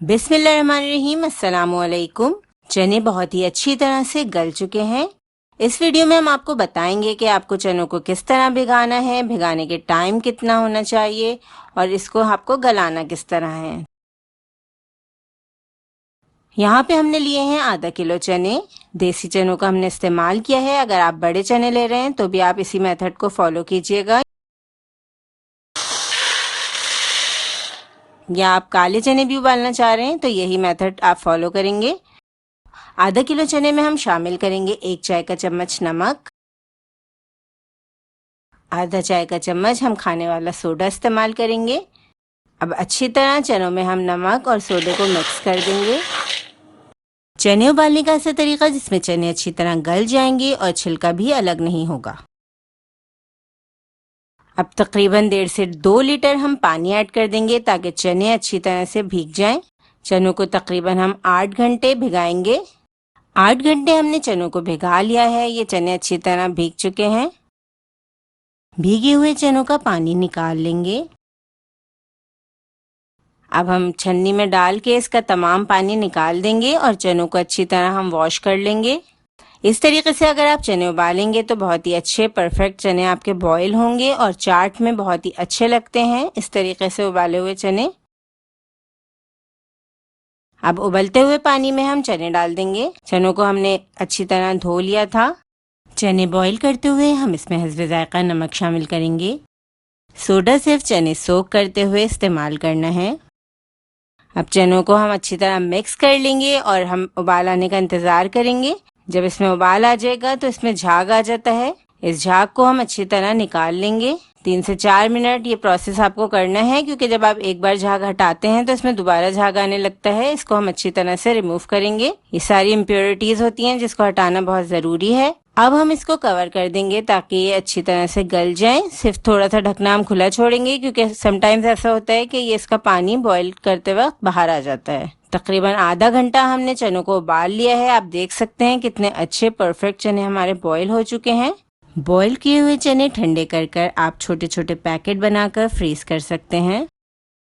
बिस्मिल्लाहिर्रहमानिर्रहीम। अस्सलामुअलैकुम। चने बहुत ही अच्छी तरह से गल चुके हैं। इस वीडियो में हम आपको बताएंगे कि आपको चनों को किस तरह भिगाना है, भिगाने के टाइम कितना होना चाहिए और इसको आपको गलाना किस तरह है। यहाँ पे हमने लिए हैं आधा किलो चने। देसी चनों का हमने इस्तेमाल किया है। अगर आप बड़े चने ले रहे हैं तो भी आप इसी मेथड को फॉलो कीजिएगा, या आप काले चने भी उबालना चाह रहे हैं तो यही मेथड आप फॉलो करेंगे। आधा किलो चने में हम शामिल करेंगे 1 चाय का चम्मच नमक, आधा चाय का चम्मच हम खाने वाला सोडा इस्तेमाल करेंगे। अब अच्छी तरह चनों में हम नमक और सोडे को मिक्स कर देंगे। चने उबालने का ऐसा तरीका जिसमें चने अच्छी तरह गल जाएंगे और छिलका भी अलग नहीं होगा। अब तकरीबन 1.5 से 2 लीटर हम पानी ऐड कर देंगे ताकि चने अच्छी तरह से भीग जाएं। चनों को तकरीबन हम 8 घंटे भिगाएंगे। 8 घंटे हमने चनों को भिगा लिया है। ये चने अच्छी तरह भीग चुके हैं। भीगे हुए चनों का पानी निकाल लेंगे। अब हम छन्नी में डाल के इसका तमाम पानी निकाल देंगे और चनों को अच्छी तरह हम वॉश कर लेंगे। इस तरीके से अगर आप चने उबालेंगे तो बहुत ही अच्छे परफेक्ट चने आपके बॉईल होंगे और चाट में बहुत ही अच्छे लगते हैं इस तरीके से उबाले हुए चने। अब उबलते हुए पानी में हम चने डाल देंगे। चनों को हमने अच्छी तरह धो लिया था। चने बॉईल करते हुए हम इसमें हस्बे जायका नमक शामिल करेंगे। सोडा सिर्फ चने सोक करते हुए इस्तेमाल करना है। अब चनों को हम अच्छी तरह मिक्स कर लेंगे और हम उबाल आने का इंतज़ार करेंगे। जब इसमें उबाल आ जाएगा तो इसमें झाग आ जाता है। इस झाग को हम अच्छी तरह निकाल लेंगे। 3 से 4 मिनट ये प्रोसेस आपको करना है, क्योंकि जब आप एक बार झाग हटाते हैं तो इसमें दोबारा झाग आने लगता है। इसको हम अच्छी तरह से रिमूव करेंगे। ये सारी इम्प्योरिटीज होती हैं जिसको हटाना बहुत ज़रूरी है। अब हम इसको कवर कर देंगे ताकि ये अच्छी तरह से गल जाए। सिर्फ थोड़ा सा ढकना हम खुला छोड़ेंगे, क्योंकि समटाइम्स ऐसा होता है कि ये इसका पानी बॉईल करते वक्त बाहर आ जाता है। तकरीबन आधा घंटा हमने चनों को उबाल लिया है। आप देख सकते हैं कितने अच्छे परफेक्ट चने हमारे बॉईल हो चुके हैं। बॉईल किए हुए चने ठंडे कर आप छोटे छोटे पैकेट बनाकर फ्रीज कर सकते हैं।